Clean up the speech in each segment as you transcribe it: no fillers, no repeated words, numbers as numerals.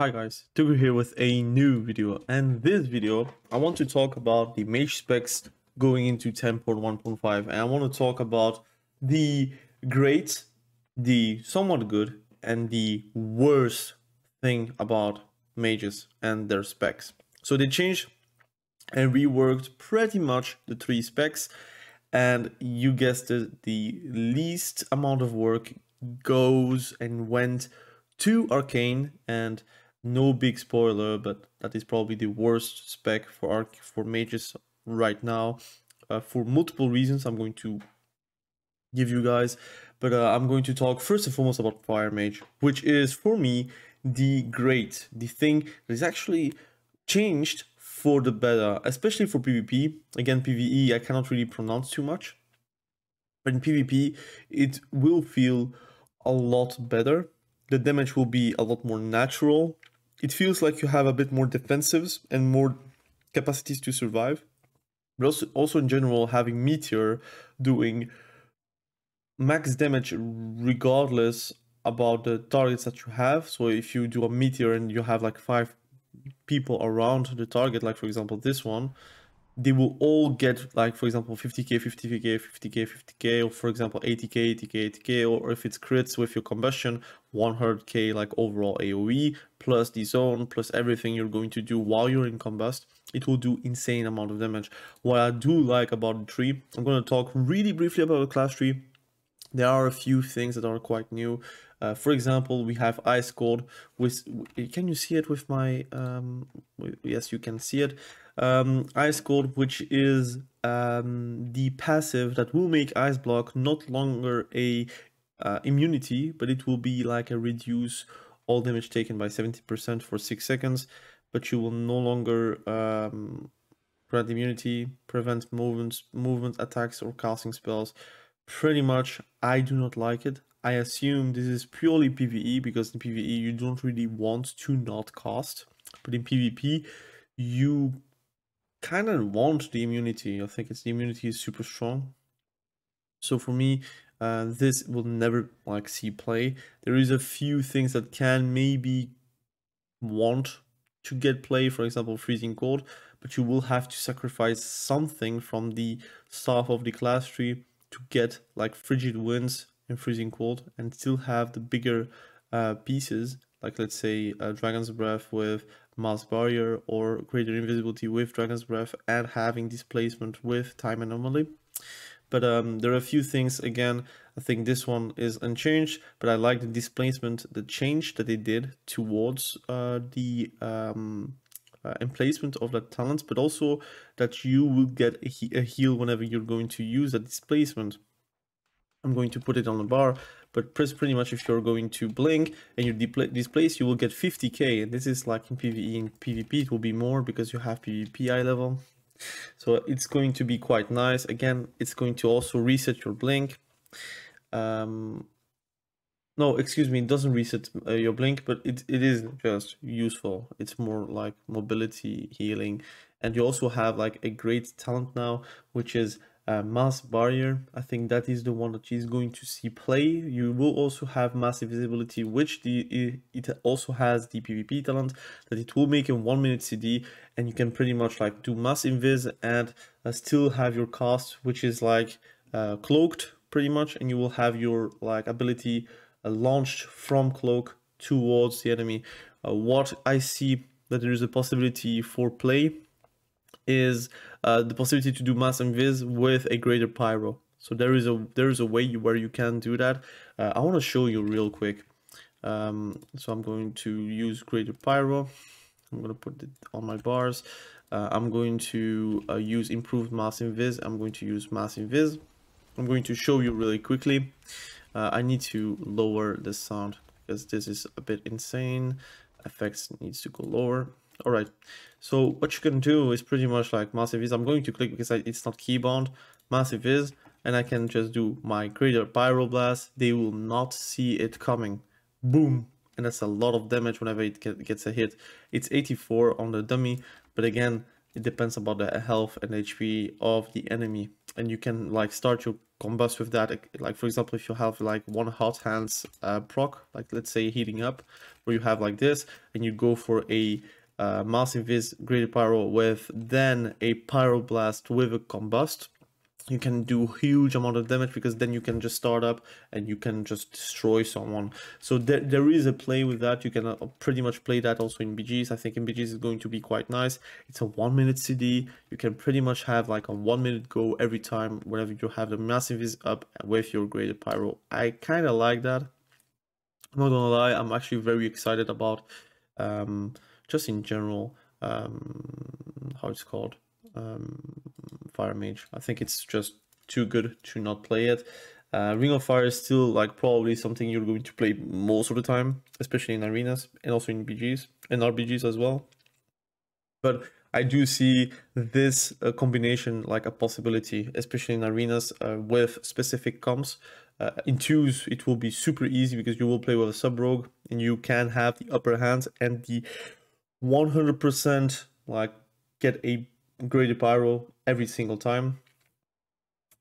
Hi guys, Tugu here with a new video, and this video I want to talk about the mage specs going into 10.1.5, and I want to talk about the great, the somewhat good, and the worst thing about mages and their specs. So they changed and reworked pretty much the three specs, and you guessed it, the least amount of work goes and went to ARcane. And no big spoiler, but that is probably the worst spec for mages right now, for multiple reasons I'm going to give you guys. But I'm going to talk first and foremost about fire mage, which is for me the thing that is actually changed for the better, especially for PvP. Again, PvE I cannot really pronounce too much, but in PvP it will feel a lot better. The damage will be a lot more natural. It feels like you have a bit more defensives and more capacities to survive. But also in general, having Meteor doing max damage regardless about the targets that you have. So if you do a Meteor and you have like 5 people around the target, like for example this one, they will all get, like for example 50k, 50k, 50k, 50k, or for example 80k, 80k, 80k, or if it's crits with your combustion, 100k like overall AoE, plus the zone, plus everything you're going to do while you're in combust. It will do insane amount of damage. What I do like about the tree, I'm going to talk really briefly about the class tree. There are a few things that are quite new. For example, we have Ice Cold. Can you see it with my? Yes, you can see it. Ice Cold, which is the passive that will make Ice Block not longer a immunity, but it will be like a reduce all damage taken by 70% for 6 seconds. But you will no longer grant immunity, prevent movement attacks, or casting spells. Pretty much, I do not like it. I assume this is purely PvE, because in PvE you don't really want to not cast, but in PvP you kind of want the immunity. I think the immunity is super strong. So for me, this will never like see play. There is a few things that can maybe want to get play, for example freezing cold, but you will have to sacrifice something from the staff of the class tree to get like frigid winds and freezing cold, and still have the bigger pieces, like let's say dragon's breath with mass barrier, or greater invisibility with dragon's breath, and having displacement with time anomaly. But there are a few things. Again, I think this one is unchanged, but I like the displacement, the change that they did towards the emplacement of that talent, but also that you will get a heal whenever you're going to use that displacement. I'm going to put it on the bar, but pretty much if you're going to blink and you displace, you will get 50k, and this is like in PvE. In PvP it will be more because you have PvP eye level. So it's going to be quite nice. Again, it's going to also reset your blink. No, excuse me, it doesn't reset your blink, but it is just useful. It's more like mobility, healing, and you also have like a great talent now, which is mass barrier. I think that is the one that is going to see play. You will also have massive visibility, which it also has the PvP talent that it will make in 1 minute CD, and you can pretty much like do mass invis and still have your cast, which is like cloaked pretty much, and you will have your like ability launched from cloak towards the enemy. What I see that there is a possibility for play is the possibility to do mass invis with a greater pyro. So there is a way where you can do that. I want to show you real quick. So I'm going to use greater pyro. I'm going to put it on my bars. I'm going to use improved mass invis. I'm going to use mass invis. I'm going to show you really quickly. I need to lower the sound because this is a bit insane. Effects needs to go lower. All right, so what you can do is pretty much like massive is. I'm going to click because it's not keybound. Massive is, and I can just do my greater pyroblast. They will not see it coming. Boom, and that's a lot of damage whenever it gets a hit. It's 84 on the dummy, but again, it depends about the health and HP of the enemy, and you can like start your combust with that. Like for example, if you have like one hot hands proc, like let's say heating up, where you have like this, and you go for a mass invis graded pyro with then a pyroblast with a combust, you can do huge amount of damage, because then you can just start up and you can just destroy someone. So there is a play with that. You can pretty much play that also in BGs. I think in BGs is going to be quite nice. It's a 1 minute CD. You can pretty much have like a 1 minute go every time whenever you have the massive is up with your graded pyro. I kind of like that. I'm not gonna lie, I'm actually very excited about just in general how it's called, Fire Mage. I think it's just too good to not play it. Ring of Fire is still like probably something you're going to play most of the time, especially in arenas and also in BGs and RBGs as well. But I do see this combination like a possibility, especially in arenas with specific comps. In twos, it will be super easy because you will play with a sub rogue and you can have the upper hand and the 100% like get a graded pyro every single time.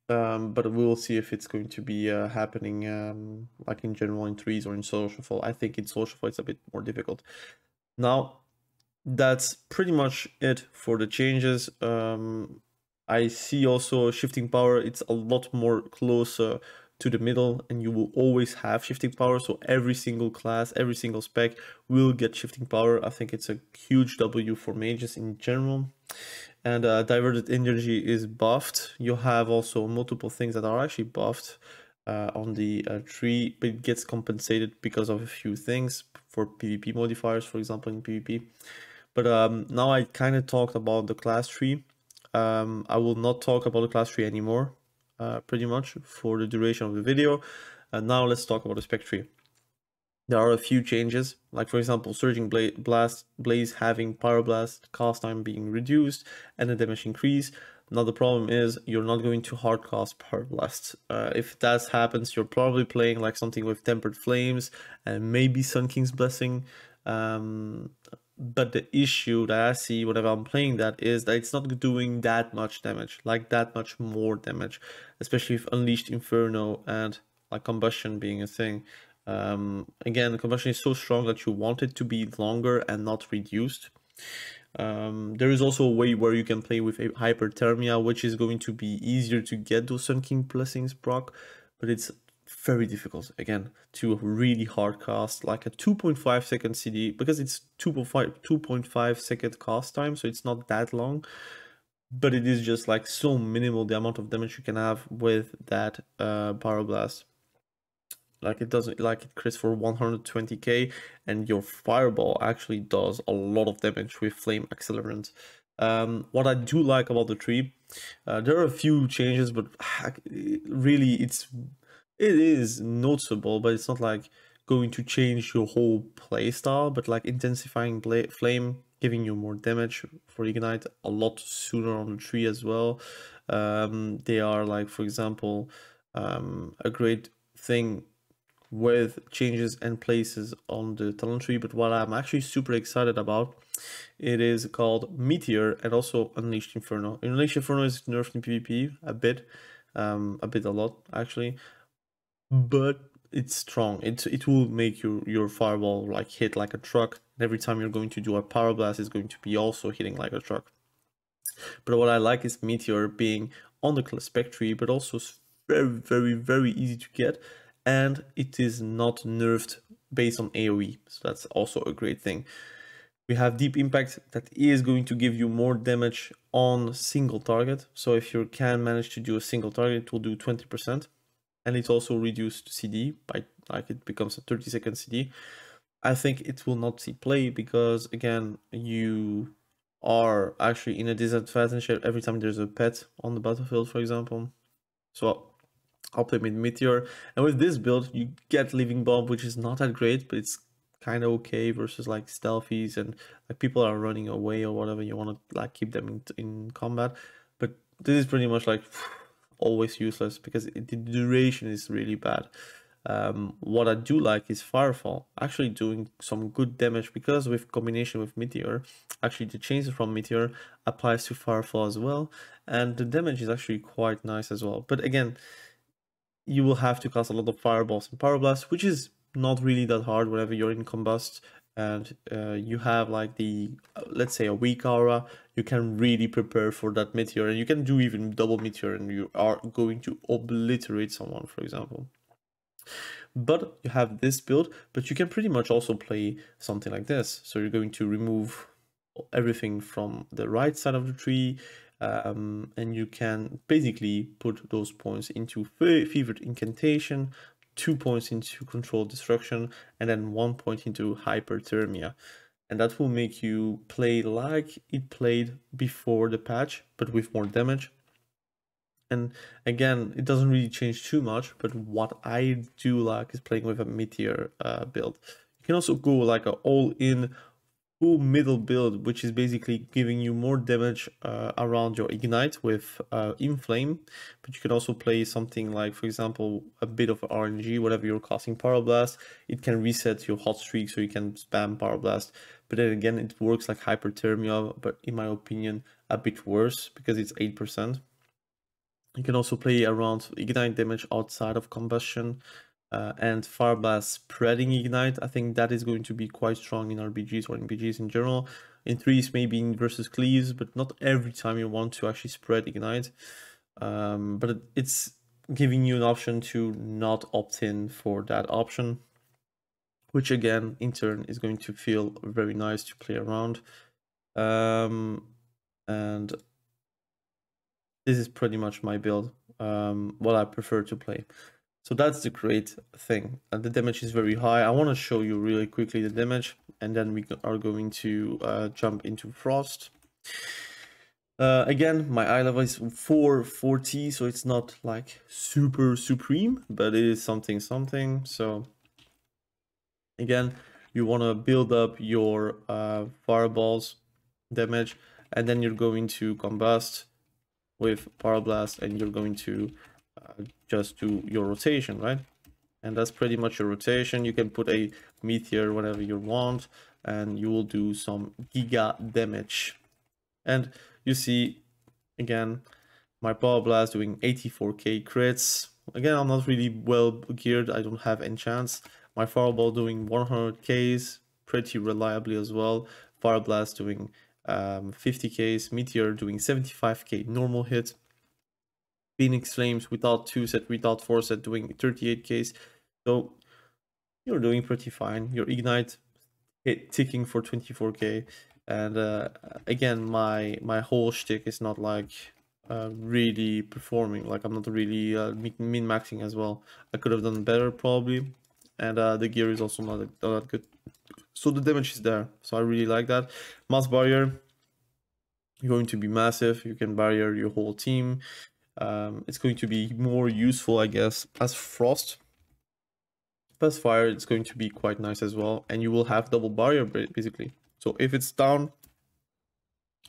But we'll see if it's going to be happening like in general in threes or in social fall. I think in social fall it's a bit more difficult. Now, that's pretty much it for the changes. I see also shifting power, it's a lot more closer to the middle, and you will always have shifting power. So every single class, every single spec will get shifting power. I think it's a huge W for mages in general. And diverted energy is buffed. You have also multiple things that are actually buffed on the tree, but it gets compensated because of a few things for PvP modifiers, for example, in PvP. But now I kind of talked about the class tree. I will not talk about the class tree anymore, pretty much for the duration of the video. Now let's talk about the spec tree. There are a few changes, like for example, Surging Blaze having Pyroblast cast time being reduced and the damage increase. Now the problem is you're not going to hard cast Pyroblast. If that happens, you're probably playing like something with Tempered Flames and maybe Sun King's Blessing. But the issue that I see whenever I'm playing that is that it's not doing that much damage, like that much more damage, especially if Unleashed Inferno and like Combustion being a thing. Again, the Combustion is so strong that you want it to be longer and not reduced. There is also a way where you can play with a Hyperthermia, which is going to be easier to get those Sun King Blessings proc, but it's very difficult again to really hard cast like a 2.5 second CD, because it's 2.5 second cast time, so it's not that long, but it is just like so minimal the amount of damage you can have with that Pyroblast. Like it doesn't, like it crits for 120k, and your fireball actually does a lot of damage with flame accelerant. What I do like about the tree, there are a few changes, but really it is noticeable, but it's not like going to change your whole playstyle, but like intensifying flame, giving you more damage for ignite a lot sooner on the tree as well. They are like, for example, a great thing with changes and places on the talent tree. But what I'm actually super excited about, it is called Meteor and also Unleashed Inferno. Unleashed Inferno is nerfed in PvP a lot actually, but it's strong. It will make your fireball like hit like a truck, and every time you're going to do a power blast, it's going to be also hitting like a truck. But what I like is Meteor being on the spec tree, but also very easy to get, and it is not nerfed based on AoE, so that's also a great thing. We have Deep Impact that is going to give you more damage on single target, so if you can manage to do a single target, it will do 20%, and it's also reduced CD by like it becomes a 30-second CD. I think it will not see play because again you are actually in a disadvantage every time there's a pet on the battlefield, for example. So I'll play with Meteor, and with this build you get Living Bomb, which is not that great, but it's kind of okay versus like stealthies and like people are running away or whatever. You want to like keep them in combat, but this is pretty much like always useless because the duration is really bad. What I do like is Firefall actually doing some good damage, because with combination with Meteor, actually the changes from Meteor applies to Firefall as well, and the damage is actually quite nice as well. But again, you will have to cast a lot of Fireballs and Power Blasts, which is not really that hard whenever you're in Combust, and you have like the, let's say, a weak aura. You can really prepare for that Meteor, and you can do even double Meteor, and you are going to obliterate someone, for example. But you have this build, but you can pretty much also play something like this. So you're going to remove everything from the right side of the tree, and you can basically put those points into Fevered Incantation, 2 points into Controlled Destruction, and then 1 point into Hyperthermia. And that will make you play like it played before the patch, but with more damage. And again, it doesn't really change too much, but what I do like is playing with a Meteor build. You can also go like an all-in full middle build, which is basically giving you more damage around your Ignite with Inflame, but you can also play something like, for example, a bit of RNG. Whenever you're casting Power Blast, it can reset your hot streak, so you can spam Power Blast. But then again, it works like Hyperthermia, but in my opinion, a bit worse, because it's 8%. You can also play around Ignite damage outside of Combustion, and Fire Blast spreading Ignite. I think that is going to be quite strong in RBGs or in BGs in general. In 3s, maybe in versus Cleaves, but not every time you want to actually spread Ignite. But it's giving you an option to not opt in for that option, which again, in turn, is going to feel very nice to play around. And this is pretty much my build, what I prefer to play. So that's the great thing. The damage is very high. I want to show you really quickly the damage, and then we are going to jump into Frost. Again, my eye level is 440, so it's not like super supreme, but it is something. So again, you want to build up your fireballs damage, and then you're going to combust with Power Blast, and you're going to just do your rotation, right? And that's pretty much your rotation. You can put a Meteor whenever you want, and you will do some giga damage. And you see, again, my Power Blast doing 84k crits. Again, I'm not really well geared. I don't have enchants. My Fireball doing 100ks pretty reliably as well. Fire Blast doing 50ks. Meteor doing 75k normal hit. Phoenix Flames without 2-set, without 4-set, doing 38ks. So you're doing pretty fine. Your Ignite ticking for 24k. And again, my whole shtick is not like really performing. Like, I'm not really min-maxing as well. I could have done better probably. And the gear is also not that good. So the damage is there. So I really like that. Mass Barrier, you're going to be massive. You can barrier your whole team. It's going to be more useful, I guess, as Frost. Plus Fire, it's going to be quite nice as well. And you will have double barrier, basically. So if it's down,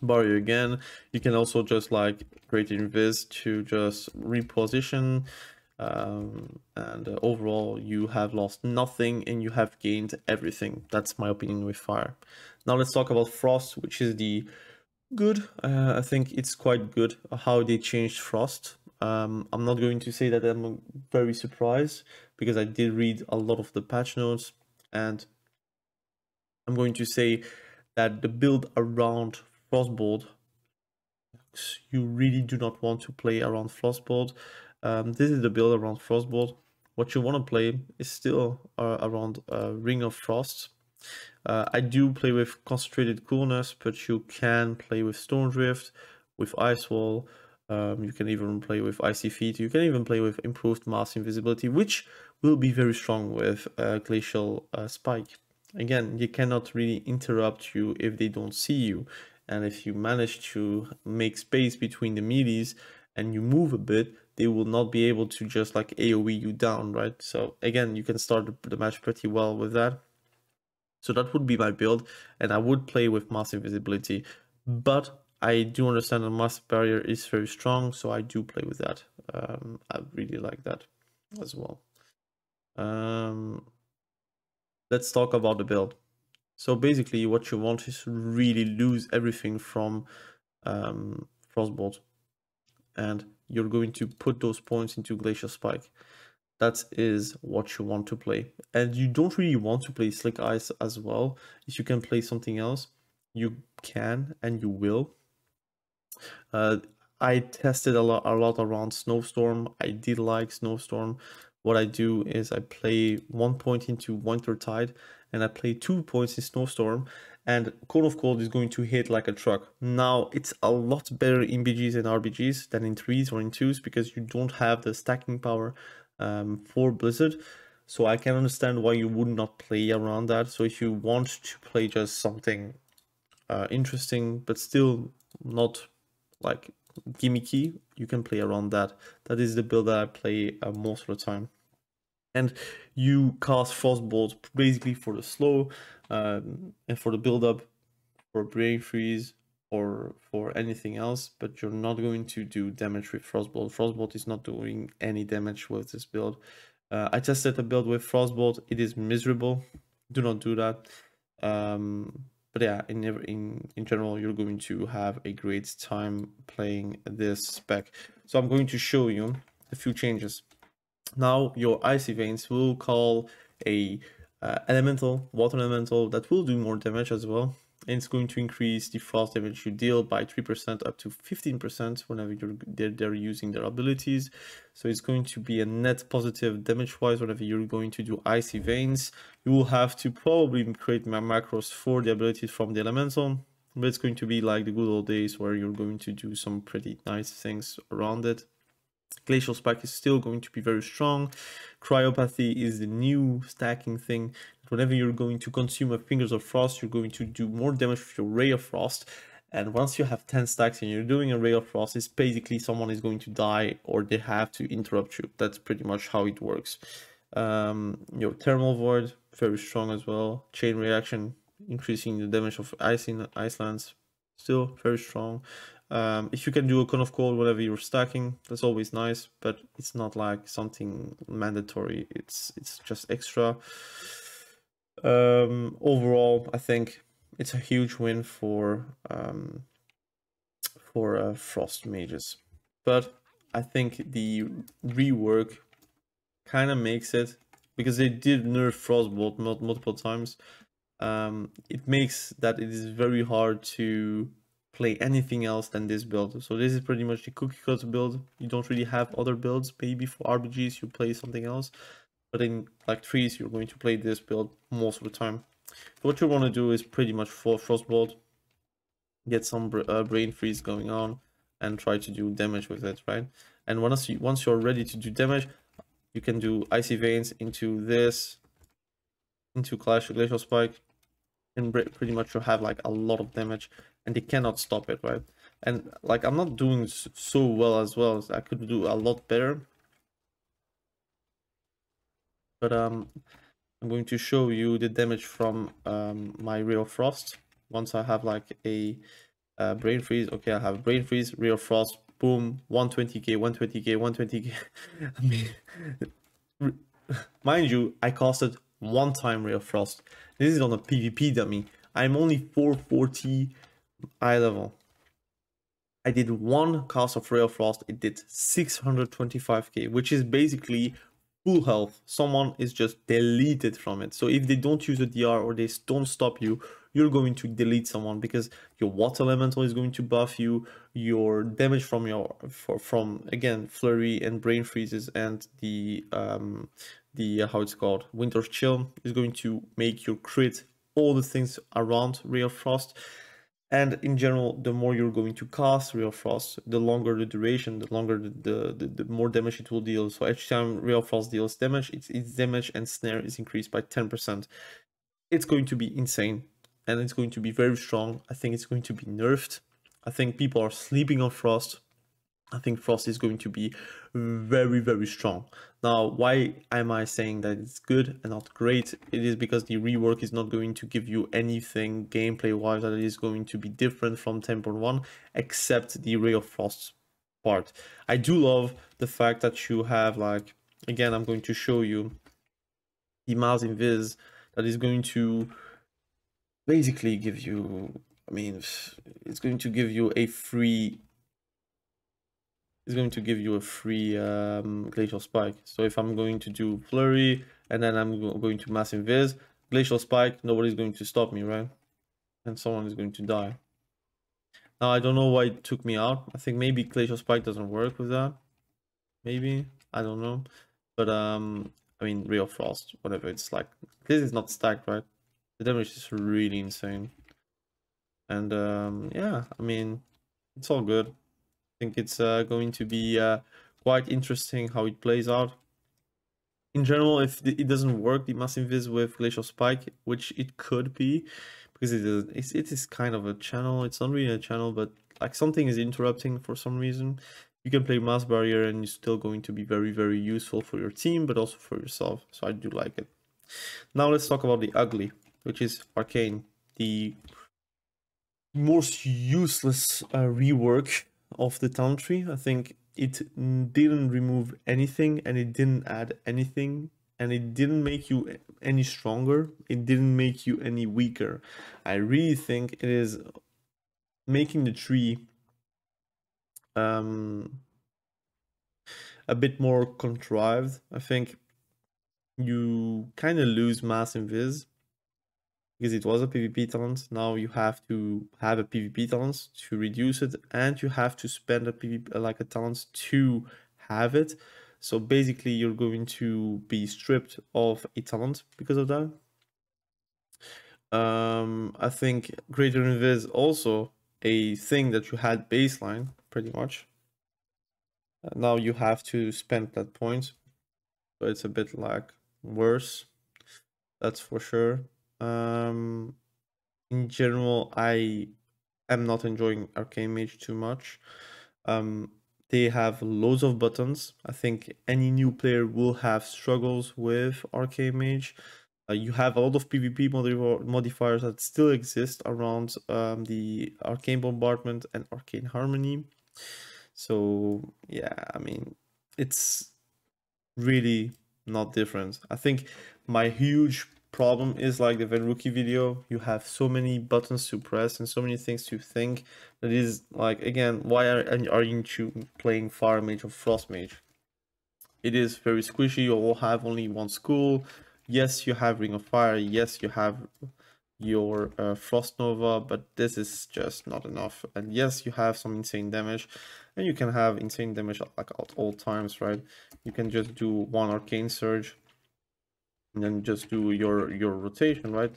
barrier again. You can also just like create invis to just reposition. And overall, you have lost nothing and you have gained everything. That's my opinion with Fire. Now let's talk about Frost, which is the good. I think it's quite good how they changed Frost. I'm not going to say that I'm very surprised, because I did read a lot of the patch notes, and I'm going to say that the build around Frostbolt, you really do not want to play around Frostbolt. This is the build around Frostbolt. What you want to play is still around Ring of Frost. I do play with Concentrated Coolness, but you can play with Stormdrift, with Ice Wall. You can even play with Icy Feet. You can even play with Improved Mass Invisibility, which will be very strong with Glacial Spike. Again, you cannot really interrupt you if they don't see you. And if you manage to make space between the melees and you move a bit, they will not be able to just like AoE you down, right? So again, you can start the match pretty well with that. So that would be my build, and I would play with Mass Invisibility, but I do understand that Mass Barrier is very strong, so I do play with that. I really like that as well. Let's talk about the build. So basically what you want is really lose everything from Frostbolt, and you're going to put those points into Glacial Spike. That is what you want to play. And you don't really want to play Slick Ice as well. If you can play something else, you can and you will. I tested a lot around Snowstorm. I did like Snowstorm. What I do is I play 1 point into Wintertide and I play 2 points in Snowstorm, and Cone of Cold is going to hit like a truck. Now, it's a lot better in BGs and RBGs than in 3s or in 2s because you don't have the stacking power for Blizzard. So I can understand why you would not play around that. So if you want to play just something interesting but still not like gimmicky, you can play around that. That is the build that I play most of the time. And you cast Frostbolt basically for the slow and for the build up, for Brain Freeze, or for anything else, but you're not going to do damage with Frostbolt. Frostbolt is not doing any damage with this build. I tested a build with Frostbolt. It is miserable. Do not do that. But yeah, in general, you're going to have a great time playing this spec. So I'm going to show you a few changes. Now your Icy Veins will call a elemental, water elemental, that will do more damage as well. And it's going to increase the frost damage you deal by 3% up to 15% whenever they're using their abilities. So it's going to be a net positive damage-wise whenever you're going to do Icy Veins. You will have to probably create macros for the abilities from the elemental, but it's going to be like the good old days where you're going to do some pretty nice things around it. Glacial Spike is still going to be very strong. Cryopathy is the new stacking thing. Whenever you're going to consume a Fingers of Frost, you're going to do more damage with your Ray of Frost. And once you have 10 stacks and you're doing a Ray of Frost, it's basically someone is going to die or they have to interrupt you. That's pretty much how it works. Your Thermal Void, very strong as well. Chain Reaction, increasing the damage of ice in Icelands, still very strong. If you can do a Cone of Cold whenever you're stacking, that's always nice, but it's not like something mandatory. It's just extra. Overall, I think it's a huge win for Frost mages, but I think the rework kind of makes it, because they did nerf Frostbolt multiple times. It makes that it is very hard to play anything else than this build. So this is pretty much the cookie cutter build. You don't really have other builds. Maybe for RBGs you play something else, but in like 3s you're going to play this build most of the time. So what you want to do is pretty much for Frostbolt, get some brain freeze going on and try to do damage with it, right? And once you're ready to do damage, you can do Icy Veins into this, into Glacial Spike, and pretty much you have like a lot of damage and they cannot stop it, right? And like I'm not doing so well as well. I could do a lot better, but I'm going to show you the damage from my Real Frost. Once I have like a Brain Freeze. Okay, I have Brain Freeze, Real Frost, boom, 120k, 120k, 120k. I mean, mind you, I casted one time Real Frost. This is on a PvP dummy. I'm only 440 eye level. I did one cast of Real Frost. It did 625k, which is basically full health. Someone is just deleted from it. So if they don't use a DR or they don't stop you, you're going to delete someone, because your water elemental is going to buff you. Your damage from from again flurry and brain freezes and the how it's called, winter chill, is going to make your crit, all the things around Real Frost. And in general, the more you're going to cast Real Frost, the longer the duration, the longer the more damage it will deal. So each time Real Frost deals damage, its damage and snare is increased by 10%. It's going to be insane, and it's going to be very strong. I think it's going to be nerfed. I think people are sleeping on Frost. I think Frost is going to be very, very strong. Now, why am I saying that it's good and not great? It is because the rework is not going to give you anything gameplay-wise that is going to be different from 10.1, except the Ray of Frost part. I do love the fact that you have, like, again, I'm going to show you the mass invis that is going to basically give you, I mean, it's going to give you a free, glacial spike. So if I'm going to do flurry and then I'm going to mass invis, glacial spike, nobody's going to stop me, right? And someone is going to die. Now I don't know why it took me out. I think maybe glacial spike doesn't work with that. Maybe, I don't know. But I mean, real frost, whatever. It's like, this is not stacked, right? The damage is really insane. And yeah, I mean, it's all good. I think it's going to be quite interesting how it plays out. In general, if it doesn't work, the mass invis with glacial spike, which it could be, because it is kind of a channel. It's not really a channel, but like something is interrupting for some reason. You can play mass barrier and it's still going to be very, very useful for your team, but also for yourself. So I do like it. Now let's talk about the ugly, which is ARcane, the most useless rework of the talent tree. I think it didn't remove anything and it didn't add anything, and it didn't make you any stronger. It didn't make you any weaker. I really think it is making the tree a bit more contrived. I think you kind of lose mass invis because it was a PvP talent. Now you have to have a PvP talent to reduce it, and you have to spend a PvP like a talent to have it. So basically you're going to be stripped of a talent because of that. I think greater invis also a thing that you had baseline pretty much. Now you have to spend that point, so it's a bit like worse, that's for sure. In general, I am not enjoying ARcane Mage too much. They have loads of buttons. I think any new player will have struggles with ARcane Mage. You have a lot of PvP modifiers that still exist around the Arcane Bombardment and Arcane Harmony. So yeah, I mean, it's really not different. I think my huge problem is like the Venruki video. You have so many buttons to press and so many things to think. That is like, again, why are you playing Fire Mage or Frost Mage? It is very squishy. You all have only one school. Yes, you have Ring of Fire. Yes, you have your Frost Nova, but this is just not enough. And yes, you have some insane damage, and you can have insane damage like at all times, right? You can just do one Arcane Surge and then just do your rotation, right?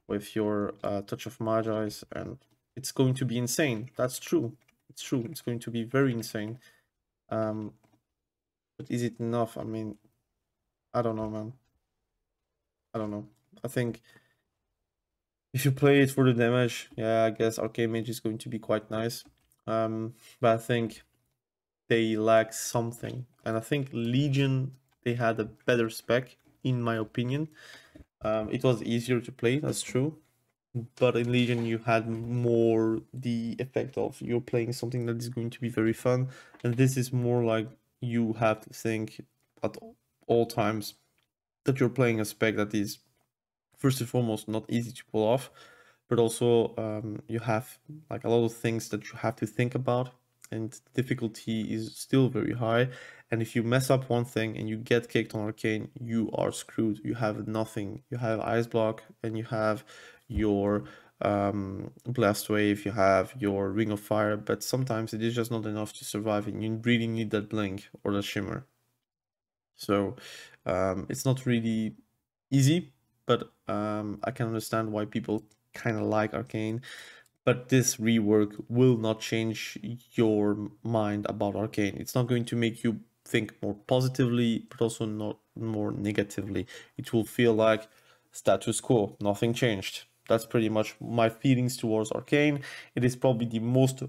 With your Touch of Magi's, and it's going to be insane. That's true. It's true. It's going to be very insane. But is it enough? I mean, I don't know, man. I don't know. I think if you play it for the damage, yeah, I guess Arcane Mage is going to be quite nice. But I think they lack something. And I think Legion, they had a better spec, in my opinion. It was easier to play, that's true. But in Legion, you had more the effect of you're playing something that is going to be very fun. And this is more like you have to think at all times that you're playing a spec that is, first and foremost, not easy to pull off, but also you have like a lot of things that you have to think about, and the difficulty is still very high. And if you mess up one thing and you get kicked on Arcane, you are screwed. You have nothing. You have Ice Block and you have your Blast Wave, you have your Ring of Fire, but sometimes it is just not enough to survive, and you really need that Blink or the Shimmer. So it's not really easy, but I can understand why people kind of like Arcane. But this rework will not change your mind about Arcane. It's not going to make you think more positively, but also not more negatively. It will feel like status quo, nothing changed. That's pretty much my feelings towards Arcane. It is probably the most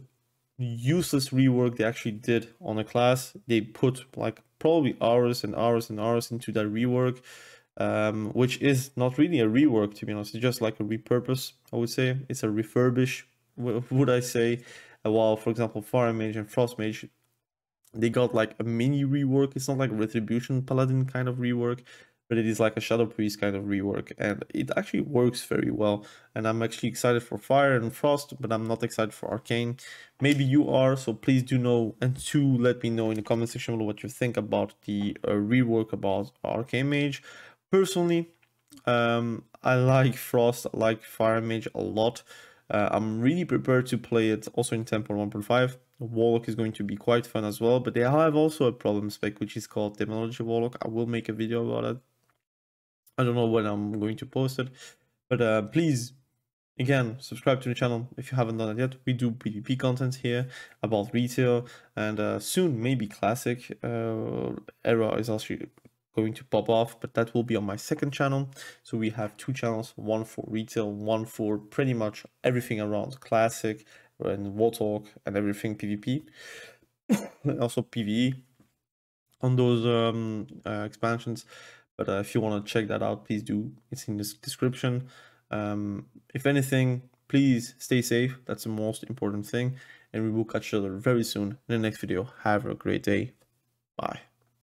useless rework they actually did on a class. They put like probably hours and hours and hours into that rework, which is not really a rework, to be honest. It's just like a repurpose, I would say. It's a refurbish, would I say. While, for example, Fire Mage and Frost Mage, they got like a mini rework. It's not like a Retribution Paladin kind of rework, but it is like a Shadow Priest kind of rework, and it actually works very well. And I'm actually excited for Fire and Frost, but I'm not excited for Arcane. Maybe you are, so please do know, and to let me know in the comment section below what you think about the rework about Arcane Mage. Personally, I like Frost, I like Fire Mage a lot. I'm really prepared to play it also in 10.1.5. Warlock is going to be quite fun as well, but they have also a problem spec which is called Demonology Warlock. I will make a video about it. I don't know when I'm going to post it, but please, again, subscribe to the channel if you haven't done it yet. We do PvP content here about retail, and soon maybe classic era is also going to pop off, but that will be on my second channel. So we have two channels, one for retail, one for pretty much everything around classic and warlock and everything PvP, also PvE on those expansions. But if you want to check that out, please do. It's in the description. If anything, please stay safe. That's the most important thing, and we will catch each other very soon in the next video. Have a great day. Bye.